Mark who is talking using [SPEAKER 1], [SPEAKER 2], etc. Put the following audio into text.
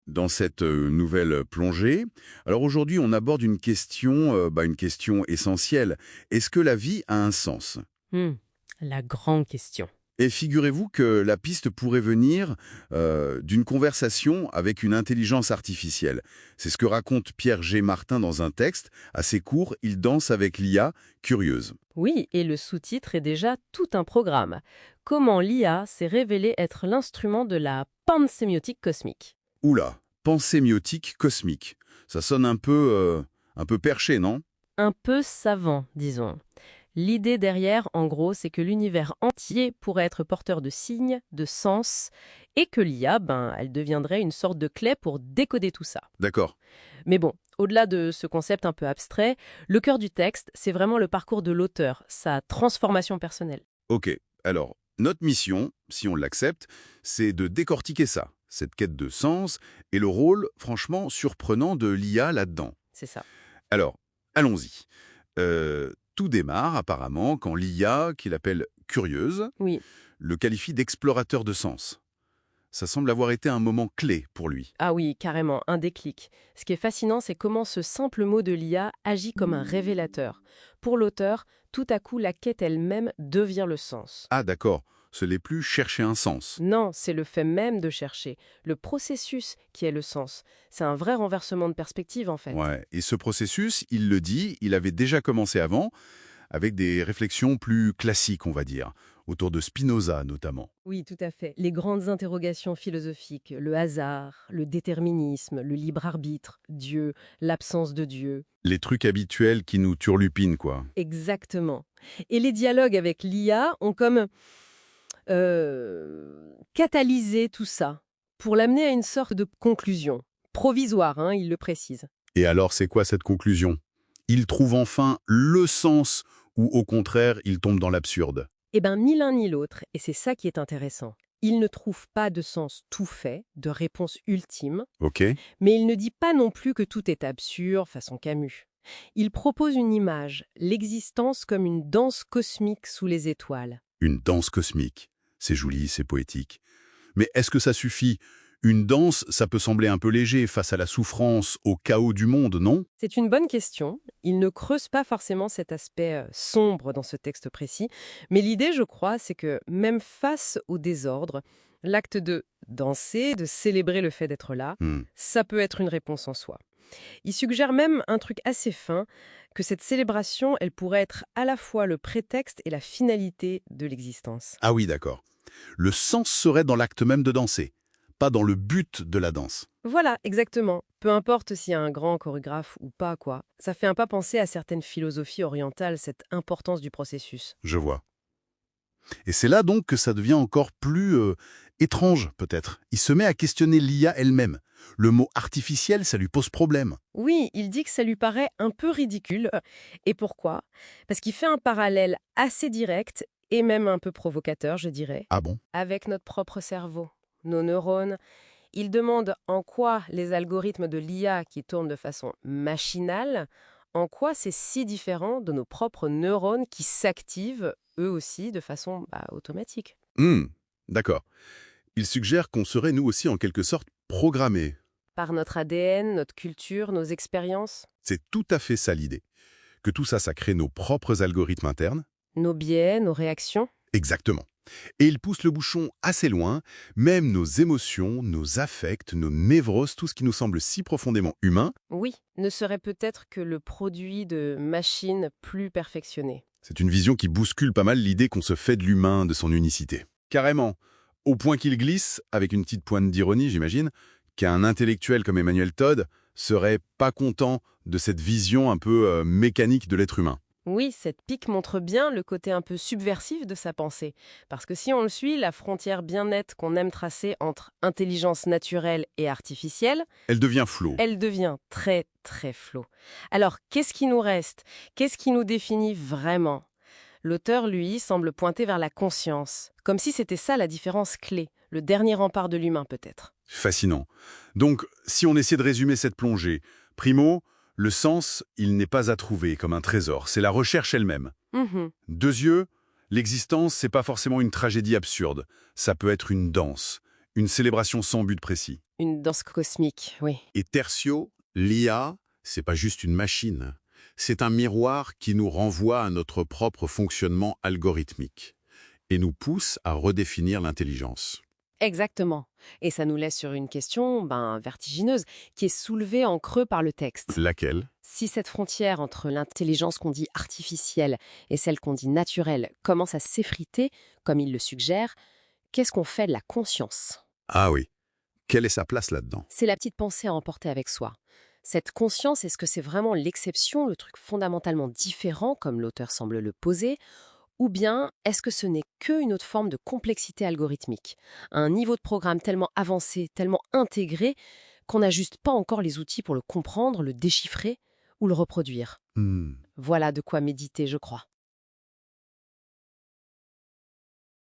[SPEAKER 1] dans cette nouvelle plongée. Alors aujourd'hui, on aborde une question essentielle. Est-ce que la vie a un sens?
[SPEAKER 2] Hmm, la grande question.
[SPEAKER 1] Et figurez-vous que la piste pourrait venir d'une conversation avec une intelligence artificielle. C'est ce que raconte Pierre G. Martin dans un texte assez court. Il danse avec l'IA curieuse.
[SPEAKER 2] Oui, et le sous-titre est déjà tout un programme. Comment l'IA s'est révélée être l'instrument de la pansémiotique cosmique.
[SPEAKER 1] Oula, pensée myotique cosmique. Ça sonne un peu perché, non?
[SPEAKER 2] Un peu savant, disons. L'idée derrière, en gros, c'est que l'univers entier pourrait être porteur de signes, de sens, et que l'IA, elle deviendrait une sorte de clé pour décoder tout ça.
[SPEAKER 1] D'accord.
[SPEAKER 2] Mais bon, au-delà de ce concept un peu abstrait, le cœur du texte, c'est vraiment le parcours de l'auteur, sa transformation personnelle.
[SPEAKER 1] Ok, alors, notre mission, si on l'accepte, c'est de décortiquer ça, cette quête de sens, et le rôle, franchement, surprenant de l'IA là-dedans.
[SPEAKER 2] C'est ça.
[SPEAKER 1] Alors, allons-y. Tout démarre, apparemment, quand l'IA, qu'il appelle curieuse,
[SPEAKER 2] Oui.
[SPEAKER 1] le qualifie d'explorateur de sens. Ça semble avoir été un moment clé pour lui.
[SPEAKER 2] Ah oui, carrément, un déclic. Ce qui est fascinant, c'est comment ce simple mot de l'IA agit comme un révélateur. Pour l'auteur, tout à coup, la quête elle-même devient le sens.
[SPEAKER 1] Ah d'accord, ce n'est plus chercher un sens.
[SPEAKER 2] Non, c'est le fait même de chercher, le processus qui est le sens. C'est un vrai renversement de perspective en fait.
[SPEAKER 1] Ouais, et ce processus, il le dit, il avait déjà commencé avant, avec des réflexions plus classiques, on va dire, autour de Spinoza notamment.
[SPEAKER 2] Oui, tout à fait. Les grandes interrogations philosophiques, le hasard, le déterminisme, le libre arbitre, Dieu, l'absence de Dieu.
[SPEAKER 1] Les trucs habituels qui nous turlupinent, quoi.
[SPEAKER 2] Exactement. Et les dialogues avec l'IA ont comme catalysé tout ça pour l'amener à une sorte de conclusion. Provisoire, hein, il le précise.
[SPEAKER 1] Et alors, c'est quoi cette conclusion? Il trouve enfin le sens, ou au contraire, il tombe dans l'absurde.
[SPEAKER 2] Eh bien, ni l'un ni l'autre, et c'est ça qui est intéressant. Il ne trouve pas de sens tout fait, de réponse ultime,
[SPEAKER 1] Ok?
[SPEAKER 2] mais il ne dit pas non plus que tout est absurde, façon Camus. Il propose une image, l'existence comme une danse cosmique sous les étoiles.
[SPEAKER 1] Une danse cosmique. C'est joli, c'est poétique. Mais est-ce que ça suffit? Une danse, ça peut sembler un peu léger face à la souffrance, au chaos du monde, non?
[SPEAKER 2] C'est une bonne question. Il ne creuse pas forcément cet aspect sombre dans ce texte précis, mais l'idée, je crois, c'est que même face au désordre, l'acte de danser, de célébrer le fait d'être là,
[SPEAKER 1] Hmm.
[SPEAKER 2] ça peut être une réponse en soi. Il suggère même un truc assez fin, que cette célébration, elle pourrait être à la fois le prétexte et la finalité de l'existence.
[SPEAKER 1] Ah oui, d'accord. Le sens serait dans l'acte même de danser, pas dans le but de la danse.
[SPEAKER 2] Voilà, exactement. Peu importe s'il y a un grand chorégraphe ou pas, quoi. Ça fait un pas penser à certaines philosophies orientales, cette importance du processus.
[SPEAKER 1] Je vois. Et c'est là donc que ça devient encore plus étrange, peut-être. Il se met à questionner l'IA elle-même. Le mot artificiel, ça lui pose problème.
[SPEAKER 2] Oui, il dit que ça lui paraît un peu ridicule. Et pourquoi? Parce qu'il fait un parallèle assez direct et même un peu provocateur, je dirais,
[SPEAKER 1] Ah bon?
[SPEAKER 2] avec notre propre cerveau, nos neurones. Il demande en quoi les algorithmes de l'IA qui tournent de façon machinale, en quoi c'est si différent de nos propres neurones qui s'activent, eux aussi, de façon automatique.
[SPEAKER 1] D'accord. Il suggère qu'on serait nous aussi en quelque sorte programmés.
[SPEAKER 2] Par notre ADN, notre culture, nos expériences,
[SPEAKER 1] C'est tout à fait ça l'idée. Que tout ça, ça crée nos propres algorithmes internes.
[SPEAKER 2] nos biais, nos réactions.
[SPEAKER 1] Exactement. Et il pousse le bouchon assez loin, même nos émotions, nos affects, nos névroses, tout ce qui nous semble si profondément humain.
[SPEAKER 2] Oui, ne serait peut-être que le produit de machines plus perfectionnées.
[SPEAKER 1] C'est une vision qui bouscule pas mal l'idée qu'on se fait de l'humain, de son unicité. Carrément. Au point qu'il glisse, avec une petite pointe d'ironie, j'imagine, qu'un intellectuel comme Emmanuel Todd serait pas content de cette vision un peu mécanique de l'être humain.
[SPEAKER 2] Oui, cette pique montre bien le côté un peu subversif de sa pensée. Parce que si on le suit, la frontière bien nette qu'on aime tracer entre intelligence naturelle et artificielle,
[SPEAKER 1] Elle devient floue.
[SPEAKER 2] elle devient très très floue. Alors, qu'est-ce qui nous reste? Qu'est-ce qui nous définit vraiment? L'auteur, lui, semble pointer vers la conscience, comme si c'était ça la différence clé, le dernier rempart de l'humain peut-être.
[SPEAKER 1] Fascinant. Donc, si on essaie de résumer cette plongée, primo, le sens, il n'est pas à trouver comme un trésor, c'est la recherche elle-même.
[SPEAKER 2] Mhm.
[SPEAKER 1] Deux yeux, l'existence, c'est pas forcément une tragédie absurde, ça peut être une danse, Une célébration sans but précis.
[SPEAKER 2] Une danse cosmique, oui.
[SPEAKER 1] Et tertio, l'IA, c'est pas juste une machine. C'est un miroir qui nous renvoie à notre propre fonctionnement algorithmique et nous pousse à redéfinir l'intelligence.
[SPEAKER 2] Exactement. Et ça nous laisse sur une question vertigineuse, qui est soulevée en creux par le texte.
[SPEAKER 1] Laquelle?
[SPEAKER 2] Si cette frontière entre l'intelligence qu'on dit artificielle et celle qu'on dit naturelle commence à s'effriter, comme il le suggère, qu'est-ce qu'on fait de la conscience?
[SPEAKER 1] Ah oui. Quelle est sa place là-dedans?
[SPEAKER 2] C'est la petite pensée à emporter avec soi. Cette conscience, est-ce que c'est vraiment l'exception, le truc fondamentalement différent, comme l'auteur semble le poser, ou bien est-ce que ce n'est qu'une autre forme de complexité algorithmique, un niveau de programme tellement avancé, tellement intégré, qu'on n'a juste pas encore les outils pour le comprendre, le déchiffrer ou le reproduire?
[SPEAKER 1] Hmm.
[SPEAKER 2] Voilà de quoi méditer, je crois.